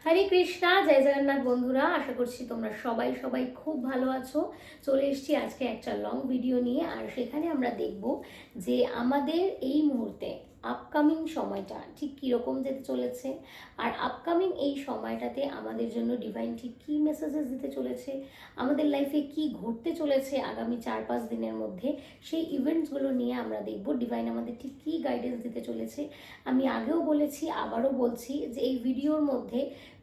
হরে কৃষ্ণা, জয় জগন্নাথ বন্ধুরা। আশা করছি তোমরা সবাই সবাই খুব ভালো আছো। চলে এসেছি আজকে একটা লং ভিডিও নিয়ে, আর সেখানে আমরা দেখব যে আমাদের এই মুহূর্তে আপকামিং সময়টা ঠিক কীরকম যেতে চলেছে, আর আপকামিং এই সময়টাতে আমাদের জন্য ডিভাইন ঠিক কী মেসেজেস দিতে চলেছে, আমাদের লাইফে কি ঘটতে চলেছে আগামী 4-5 দিনের মধ্যে, সেই ইভেন্টসগুলো নিয়ে আমরা দেখব ডিভাইন আমাদের ঠিক কী গাইডেন্স দিতে চলেছে। আমি আগেও বলেছি, আবারও বলছি যে এই ভিডিওর মধ্যে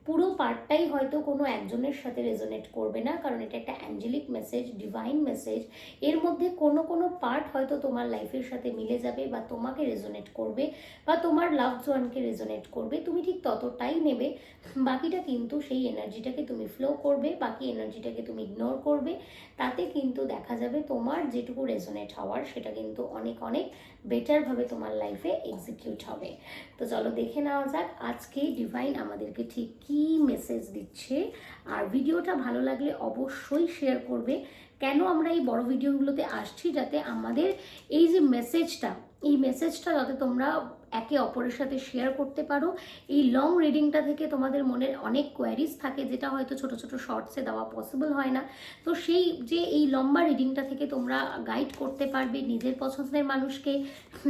পুরো পার্টটাই হয়তো কোনো একজনের সাথে রেজোনেট করবে না, কারণ এটা একটা অ্যাঞ্জেলিক মেসেজ, ডিভাইন মেসেজ। এর মধ্যে কোনো কোনো পার্ট হয়তো তোমার লাইফের সাথে মিলে যাবে বা তোমাকে রেজোনেট করবে বা তোমার লাভড ওয়ানকে রেজোনেট করবে, তুমি ঠিক ততটাই নেবে। বাকিটা কিন্তু সেই এনার্জিটাকে তুমি ফ্লো করবে, বাকি এনার্জিটাকে তুমি ইগনোর করবে। তাতে কিন্তু দেখা যাবে তোমার যেটুকু রেজোনেট হওয়ার সেটা কিন্তু অনেক অনেক বেটারভাবে তোমার লাইফে এক্সিকিউট হবে। তো চলো দেখে নেওয়া যাক আজকে ডিভাইন আমাদেরকে ঠিক কী মেসেজ দিচ্ছে। আর ভিডিওটা ভালো লাগলে অবশ্যই শেয়ার করবে। কেন আমরা এই বড় ভিডিওগুলোতে আসছি, যাতে আমাদের এই যে মেসেজটা, এই মেসেজটা যাতে তোমরা একে অপরের সাথে শেয়ার করতে পারো। এই লং রিডিংটা থেকে তোমাদের মনের অনেক কোয়ারিজ থাকে, যেটা হয়তো ছোট ছোট শর্টসে দেওয়া পসিবল হয় না। তো সেই যে এই লম্বা রিডিংটা থেকে তোমরা গাইড করতে পারবে নিজের পছন্দের মানুষকে,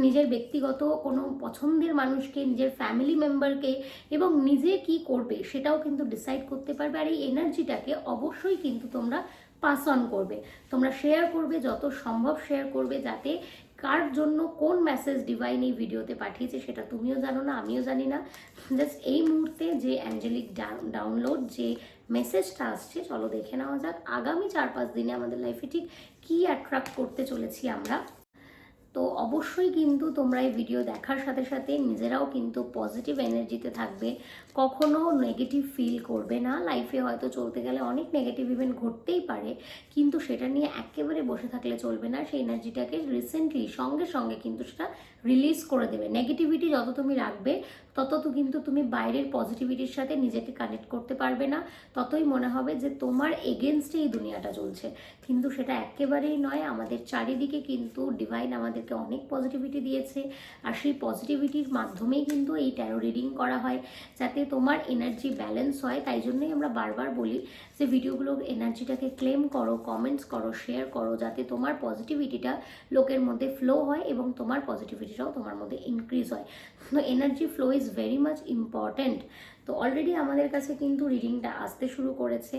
নিজের ব্যক্তিগত কোনো পছন্দের মানুষকে, নিজের ফ্যামিলি মেম্বারকে, এবং নিজে কি করবে সেটাও কিন্তু ডিসাইড করতে পারবে। আর এই এনার্জিটাকে অবশ্যই কিন্তু তোমরা পাস অন করবে, তোমরা শেয়ার করবে, যত সম্ভব শেয়ার করবে, যাতে কার জন্য কোন মেসেজ ডিভাইন এই ভিডিওতে পাঠিয়েছে সেটা তুমিও জানো না, আমিও জানি না। জাস্ট এই মুহূর্তে যে অ্যাঞ্জেলিক ডাউনলোড, যে মেসেজটা আসছে, চলো দেখে নেওয়া যাক আগামী 4-5 দিনে আমাদের লাইফে ঠিক কী অ্যাট্রাক্ট করতে চলেছি আমরা। তো অবশ্যই কিন্তু তোমরা এই ভিডিও দেখার সাথে সাথে নিজেরাও কিন্তু পজিটিভ এনার্জিতে থাকবে, কখনো নেগেটিভ ফিল করবে না। লাইফে হয়তো চলতে গেলে অনেক নেগেটিভ ইভেন্ট ঘটতেই পারে, কিন্তু সেটা নিয়ে একেবারে বসে থাকলে চলবে না। সেই এনার্জিটাকে রিসেন্টলি সঙ্গে সঙ্গে কিন্তু সেটা রিলিজ করে দেবে। নেগেটিভিটি যত তুমি রাখবে তত তো কিন্তু তুমি বাইরের পজিটিভিটির সাথে নিজেকে কানেক্ট করতে পারবে না, ততই মনে হবে যে তোমার এগেনস্টে এই দুনিয়াটা চলছে। কিন্তু সেটা একেবারেই নয়। আমাদের চারিদিকে কিন্তু ডিভাইন আমাদেরকে অনেক পজিটিভিটি দিয়েছে, আর সেই পজিটিভিটির মাধ্যমেই কিন্তু এই ট্যারো রিডিং করা হয়, যাতে তোমার এনার্জি ব্যালেন্স হয়। তাই জন্যই আমরা বারবার বলি যে ভিডিওগুলোর এনার্জিটাকে ক্লেম করো, কমেন্টস করো, শেয়ার করো, যাতে তোমার পজিটিভিটিটা লোকের মধ্যে ফ্লো হয় এবং তোমার পজিটিভিটিটাও তোমার মধ্যে ইনক্রিজ হয়। তো energy flow is very much important. তো অলরেডি আমাদের কাছে কিন্তু রিডিংটা আসতে শুরু করেছে।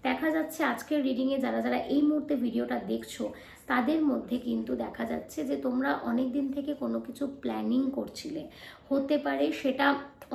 দেখা যাচ্ছে আজকের রিডিংয়ে যারা যারা এই মুহূর্তে ভিডিওটা দেখছো, তাদের মধ্যে কিন্তু দেখা যাচ্ছে যে তোমরা অনেক দিন থেকে কোনো কিছু প্ল্যানিং করছিলে। হতে পারে সেটা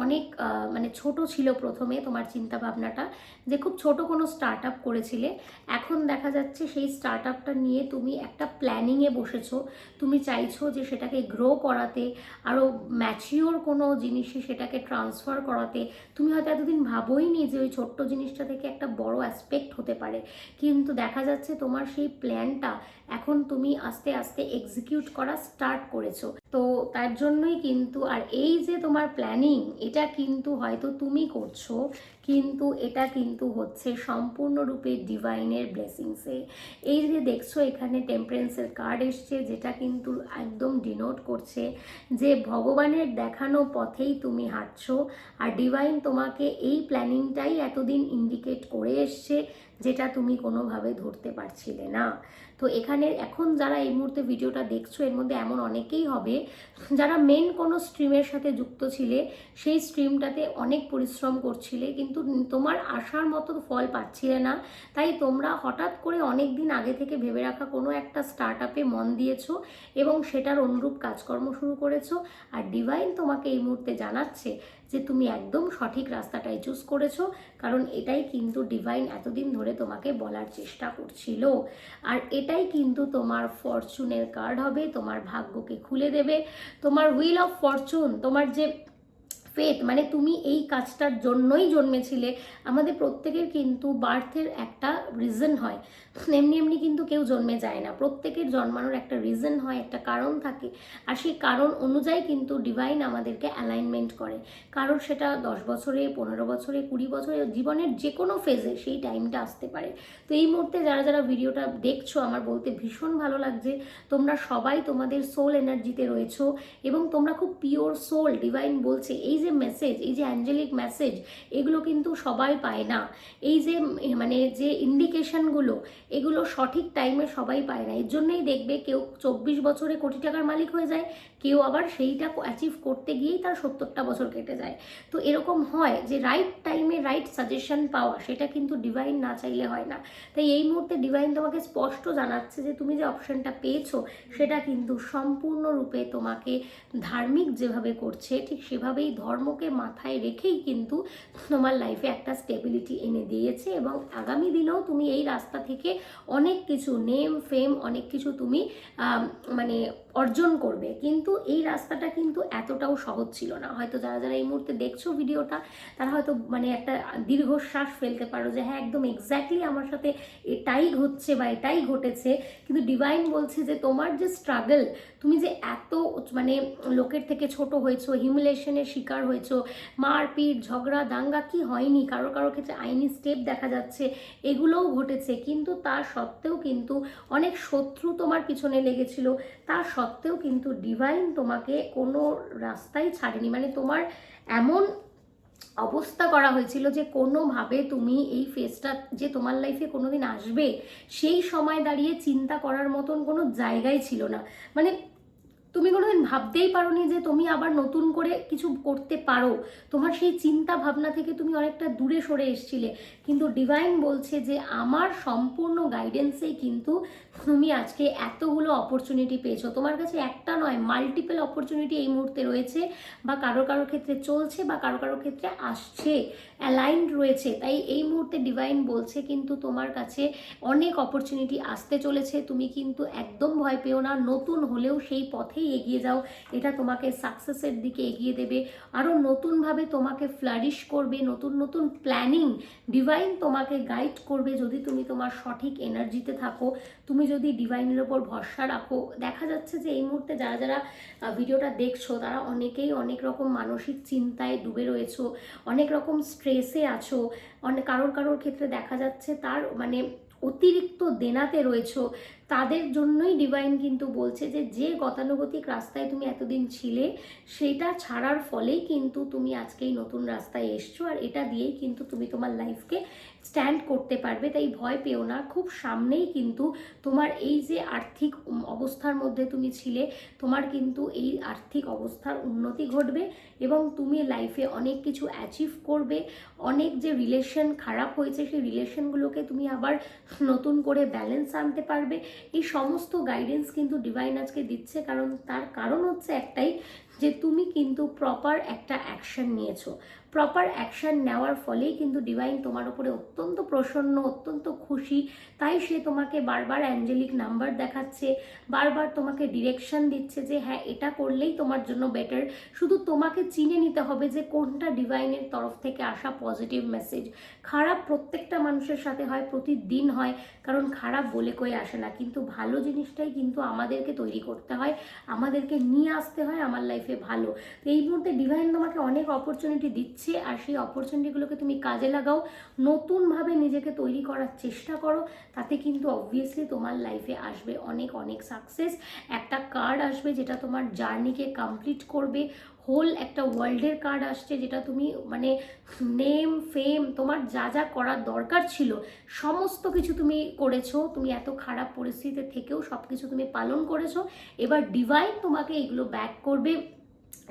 অনেক মানে ছোট ছিল প্রথমে তোমার চিন্তা ভাবনাটা, যে খুব ছোট কোনো স্টার্ট আপ করেছিলে। এখন দেখা যাচ্ছে সেই স্টার্ট আপটা নিয়ে তুমি একটা প্ল্যানিংয়ে বসেছো। তুমি চাইছো যে সেটাকে গ্রো করাতে, আরও ম্যাচিওর কোনো জিনিসে সেটাকে ট্রান্সফার করাতে। তুমি হয়তো এতদিন ভাবোইনি যে ওই ছোট্ট জিনিসটা থেকে একটা বড় অ্যাসপেক্ট হতে পারে, কিন্তু দেখা যাচ্ছে তোমার সেই প্ল্যানটা এখন তুমি আস্তে আস্তে এক্সিকিউট করা স্টার্ট করেছো। তো তার জন্যই কিন্তু, আর এই যে তোমার প্ল্যানিং, এটা কিন্তু হয়তো তুমি করছো, কিন্তু এটা কিন্তু হচ্ছে সম্পূর্ণরূপে ডিভাইনের ব্লেসিংসে। এই যে দেখছো এখানে টেম্পারেন্সের কার্ড এসছে, যেটা কিন্তু একদম ডিনোট করছে যে ভগবানের দেখানো পথেই তুমি হাঁটছো, আর ডিভাইন তোমাকে এই প্ল্যানিংটাই এতদিন ইন্ডিকেট করে এসছে, যেটা তুমি কোনোভাবে ধরতে পারছিলে না। তো এখানে এখন যারা এই মুহূর্তে ভিডিওটা দেখছো, এর মধ্যে এমন অনেকেই হবে যারা মেন কোনো স্ট্রিমের সাথে যুক্ত ছিলে, সেই স্ট্রিমটাতে অনেক পরিশ্রম করছিলে, কিন্তু তোমার আশার মতো ফল পাচ্ছিলে না। তাই তোমরা হঠাৎ করে অনেক দিন আগে থেকে ভেবে রাখা কোনো একটা স্টার্ট আপে মন দিয়েছো এবং সেটার অনুরূপ কাজকর্ম শুরু করেছো। আর ডিভাইন তোমাকে এই মুহূর্তে জানাচ্ছে যে তুমি একদম সঠিক রাস্তাটাই চুজ করেছো, কারণ এটাই কিন্তু ডিভাইন এতদিন ধরে তোমাকে বলার চেষ্টা করছিল। আর এটাই কিন্তু তোমার ফরচুনের কার্ড হবে, তোমার ভাগ্যকে খুলে দেবে। তোমার হুইল অফ ফরচুন, তোমার যে ফেথ, মানে তুমি এই কাজটার জন্যই জন্মেছিলে। আমাদের প্রত্যেকের কিন্তু বার্থের একটা রিজন হয়, এমনি এমনি কিন্তু কেউ জন্মে যায় না। প্রত্যেকের জন্মানোর একটা রিজন হয়, একটা কারণ থাকে, আর সেই কারণ অনুযায়ী কিন্তু ডিভাইন আমাদেরকে অ্যালাইনমেন্ট করে। কারণ সেটা 10 বছরে, 15 বছরে, 20 বছরে, জীবনের যে কোনো ফেজে সেই টাইমটা আসতে পারে। তো এই মুহূর্তে যারা যারা ভিডিওটা দেখছো, আমার বলতে ভীষণ ভালো লাগছে, তোমরা সবাই তোমাদের সোল এনার্জিতে রয়েছো এবং তোমরা খুব পিওর সোল। ডিভাইন বলছে এই যে যে মেসেজ, এই যে অ্যাঞ্জেলিক মেসেজ, এগুলো কিন্তু সবাই পায় না। এই যে মানে যে ইন্ডিকেশনগুলো, এগুলো সঠিক টাইমে সবাই পায় না। এর জন্যই দেখবে কেউ 24 বছরে কোটি টাকার মালিক হয়ে যায়, কেউ আবার সেইটা অ্যাচিভ করতে গিয়েই তার 70টা বছর কেটে যায়। তো এরকম হয় যে রাইট টাইমে রাইট সাজেশন পাওয়া, সেটা কিন্তু ডিভাইন না চাইলে হয় না। তাই এই মুহূর্তে ডিভাইন তোমাকে স্পষ্ট জানাচ্ছে যে তুমি যে অপশনটা পেয়েছো সেটা কিন্তু সম্পূর্ণরূপে তোমাকে ধার্মিক যেভাবে করছে ঠিক সেভাবেই ধর্মকে মাথায় রেখেই কিন্তু তোমার লাইফে একটা স্টেবিলিটি এনে দিয়েছে, এবং আগামী দিনেও তুমি এই রাস্তা থেকে অনেক কিছু নেম ফেম অনেক কিছু তুমি মানে অর্জন করবে। কিন্তু এই রাস্তাটা কিন্তু এতটাও সহজ ছিল না। হয়তো যারা যারা এই মুহূর্তে দেখছো ভিডিওটা, তারা হয়তো মানে একটা দীর্ঘশ্বাস ফেলতে পারো যে হ্যাঁ একদম এক্স্যাক্টলি আমার সাথে এটাই হচ্ছে বা এটাই ঘটেছে। কিন্তু ডিভাইন বলছে যে তোমার যে স্ট্রাগল, তুমি যে এত মানে লোকের থেকে ছোট হয়েছো, হিউমিলেশনের শিকার হয়েছো, মারপিট ঝগড়া দাঙ্গা কি হয়নি, কারো কারো ক্ষেত্রে আইনি স্টেপ দেখা যাচ্ছে, এগুলোও ঘটেছে। কিন্তু তার সত্ত্বেও কিন্তু অনেক শত্রু তোমার পিছনে লেগেছিল, তার সত্ত্বেও কিন্তু ডিভাইন তোমাকে কোনো রাস্তাই ছাড়েনি। মানে তোমার এমন অবস্থা করা হয়েছিল যে কোনোভাবে তুমি এই ফেজটা যে তোমার লাইফে কোনোদিন আসবে সেই সময় দাঁড়িয়ে চিন্তা করার মতন কোনো জায়গায় ছিল না। মানে তুমি কোনোদিন ভাবতেই পারোনি যে তুমি আবার নতুন করে কিছু করতে পারো। তোমার সেই চিন্তা ভাবনা থেকে তুমি অনেকটা দূরে সরে এসেছিলে। কিন্তু ডিভাইন বলছে যে আমার সম্পূর্ণ গাইডেন্সেই কিন্তু তুমি আজকে এতগুলো অপরচুনিটি পেয়েছো। তোমার কাছে একটা নয়, মাল্টিপল অপরচুনিটি এই মুহূর্তে রয়েছে, বা কারো কারো ক্ষেত্রে চলছে, বা কারো কারো ক্ষেত্রে আসছে, অ্যালাইন্ড রয়েছে। তাই এই মুহূর্তে ডিভাইন বলছে কিন্তু তোমার কাছে অনেক অপরচুনিটি আসতে চলেছে। তুমি কিন্তু একদম ভয় পেও না, নতুন হলেও সেই পথেই এগিয়ে যাও। এটা তোমাকে সাকসেসের দিকে এগিয়ে দেবে, আরও নতুনভাবে তোমাকে ফ্লারিশ করবে, নতুন নতুন প্ল্যানিং ডিভাইন তোমাকে গাইড করবে যদি তুমি তোমার সঠিক এনার্জিতে থাকো, তুমি যদি ডিভাইনের ওপর ভরসা রাখো। দেখা যাচ্ছে যে এই মুহূর্তে যারা যারা ভিডিওটা দেখছো তারা অনেকেই অনেক রকম মানসিক চিন্তায় ডুবে রয়েছো, অনেক রকম স্ট্রেসে আছো, অনেক কারোর কারোর ক্ষেত্রে দেখা যাচ্ছে তার মানে অতিরিক্ত দেনাতে রয়েছো। তাদের জন্যই ডিভাইন কিন্তু বলছে যে যে গতানুগতিক রাস্তায় তুমি এতদিন ছিলে সেটা ছাড়ার ফলেই কিন্তু তুমি আজকেই নতুন রাস্তায় এসছো, আর এটা দিয়েই কিন্তু তুমি তোমার লাইফকে স্ট্যান্ড করতে পারবে। তাই ভয় পেও না, খুব সামনেই কিন্তু তোমার এই যে আর্থিক অবস্থার মধ্যে তুমি ছিলে, তোমার কিন্তু এই আর্থিক অবস্থার উন্নতি ঘটবে, এবং তুমি লাইফে অনেক কিছু অ্যাচিভ করবে। অনেক যে রিলেশন খারাপ হয়েছে সেই রিলেশনগুলোকে তুমি আবার নতুন করে ব্যালেন্স আনতে পারবে। এই সমস্ত গাইডেন্স কিন্তু ডিভাইন আজকে দিচ্ছে, তার কারণ হচ্ছে একটাই, যে তুমি কিন্তু প্রপার একটা অ্যাকশন নিয়েছো। প্রপার অ্যাকশন নেওয়ার ফলেই কিন্তু ডিভাইন তোমার উপরে অত্যন্ত প্রসন্ন, অত্যন্ত খুশি। তাই সে তোমাকে বারবার অ্যাঞ্জেলিক নাম্বার দেখাচ্ছে, বারবার তোমাকে ডিরেকশন দিচ্ছে যে হ্যাঁ এটা করলেই তোমার জন্য বেটার। শুধু তোমাকে চিনে নিতে হবে যে কোনটা ডিভাইনের তরফ থেকে আসা পজিটিভ মেসেজ। খারাপ প্রত্যেকটা মানুষের সাথে হয়, প্রতিদিন হয়, কারণ খারাপ বলে কয়ে আসে না। কিন্তু ভালো জিনিসটাই কিন্তু আমাদেরকে তৈরি করতে হয়, আমাদেরকে নিয়ে আসতে হয় আমার লাইফে ভালো। তো এই মুহূর্তে ডিভাইন তোমাকে অনেক অপরচুনিটি দিচ্ছে, আর সেই অপরচুনিটিগুলোকে তুমি কাজে লাগাও, নতুনভাবে নিজেকে তৈরি করার চেষ্টা করো। তাতে কিন্তু অবভিয়াসলি তোমার লাইফে আসবে অনেক অনেক সাকসেস। একটা কার্ড আসবে যেটা তোমার জার্নিকে কমপ্লিট করবে, হোল একটা ওয়ার্ল্ডের কার্ড আসছে যেটা তুমি মানে নেম ফেম তোমার যা যা করার দরকার ছিল সমস্ত কিছু তুমি করেছো। তুমি এত খারাপ পরিস্থিতিতে থেকেও সব কিছু তুমি পালন করেছো। এবার ডিভাইন তোমাকে এগুলো ব্যাক করবে,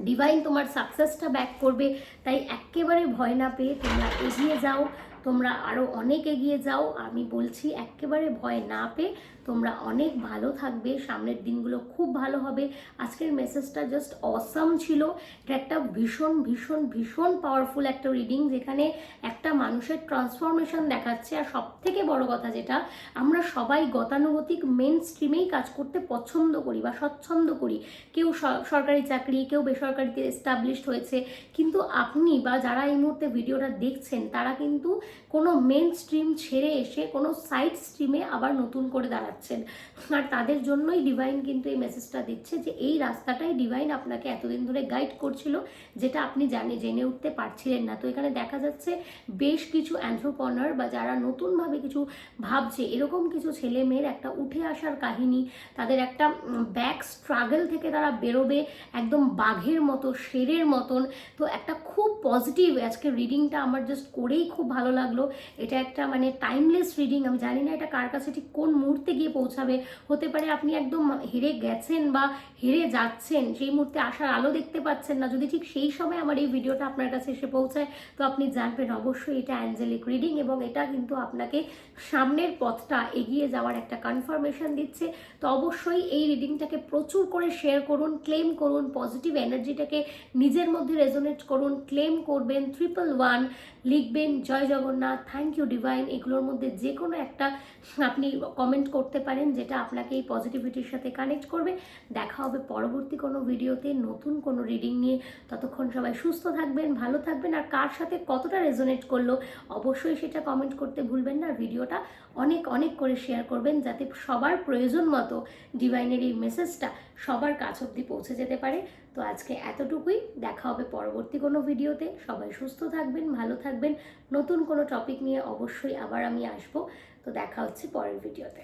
ডিভাইন তোমার সাকসেসটা ব্যাক করবে। তাই একেবারে ভয় না পেয়ে তোমরা এগিয়ে যাও, তোমরা আরও অনেক এগিয়ে যাও। আমি বলছি একেবারে ভয় না পেয়ে তোমরা অনেক ভালো থাকবে, সামনের দিনগুলো খুব ভালো হবে। আজকের মেসেজটা জাস্ট অসাম ছিল। এটা একটা ভীষণ ভীষণ ভীষণ পাওয়ারফুল একটা রিডিং, যেখানে একটা মানুষের ট্রান্সফরমেশন দেখাচ্ছে। আর সব থেকে বড় কথা যেটা, আমরা সবাই গতানুগতিক মেন স্ট্রিমেই কাজ করতে পছন্দ করি বা স্বচ্ছন্দ করি। কেউ সরকারি চাকরি, কেউ বেসরকারিতে এস্টাবলিশড হয়েছে। কিন্তু আপনি বা যারা এই মুহূর্তে ভিডিওটা দেখছেন তারা কিন্তু কোনো মেন স্ট্রিম ছেড়ে এসে কোনো সাইড স্ট্রিমে আবার নতুন করে দাঁড়াচ্ছেন। আর তাদের জন্যই ডিভাইন কিন্তু এই মেসেজটা দিচ্ছে যে এই রাস্তাটাই ডিভাইন আপনাকে এতদিন ধরে গাইড করছিল, যেটা আপনি জেনে উঠতে পারছিলেন না। তো এখানে দেখা যাচ্ছে বেশ কিছু অ্যান্থ্রোপনার বা যারা নতুনভাবে কিছু ভাবছে, এরকম কিছু ছেলে মেয়ের একটা উঠে আসার কাহিনী, তাদের একটা ব্যাক স্ট্রাগল থেকে তারা বেরোবে একদম বাঘের মতো, শেরের মতন। তো একটা খুব পজিটিভ আজকে রিডিংটা আমার জাস্ট করেই খুব ভালো লাগলো। এটা একটা মানে টাইমলেস রিডিং। আমি জানি না এটা কার কাছে ঠিক কোন মুহূর্তে গিয়ে পৌঁছাবে। হতে পারে আপনি একদম হেরে গেছেন বা হেরে যাচ্ছেন, সেই মুহূর্তে আসার আলো দেখতে পাচ্ছেন না। যদি ঠিক সেই সময় আমার এই ভিডিওটা আপনার কাছে এসে পৌঁছায়, তো আপনি জানবেন অবশ্যই এটা অ্যাঞ্জেলিক রিডিং, এবং এটা কিন্তু আপনাকে সামনের পথটা এগিয়ে যাওয়ার একটা কনফার্মেশন দিচ্ছে। তো অবশ্যই এই রিডিংটাকে প্রচুর করে শেয়ার করুন, ক্লেম করুন, পজিটিভ এনার্জিটাকে নিজের মধ্যে রেজোনেট করুন, ক্লেম করবেন, 111 লিখবেন, জয় জগন্নাথ, থ্যাংক ইউ ডিভাইন। এগুলোর মধ্যে যে কোনো একটা আপনি কমেন্ট করতে পারেন যেটা আপনাকে এই পজিটিভিটির সাথে কানেক্ট করবে। দেখা হবে পরবর্তী কোনো ভিডিওতে নতুন কোনো রিডিং নিয়ে। ততক্ষণ সবাই সুস্থ থাকবেন, ভালো থাকবেন, আর কার সাথে কতটা রেজোনেট করলো অবশ্যই সেটা কমেন্ট করতে ভুলবেন না। ভিডিওটা অনেক অনেক করে শেয়ার করবেন যাতে সবার প্রয়োজন মতো ডিভাইনের এই মেসেজটা সবার কাছ অবধি পৌঁছে যেতে পারে। তো আজকে এতটুকুই, দেখা হবে পরবর্তী কোনো ভিডিওতে। সবাই সুস্থ থাকবেন, ভালো থাকবেন, নতুন কোনো টপিক নিয়ে অবশ্যই আবার আমি আসবো। তো দেখা হচ্ছে পরের ভিডিওতে।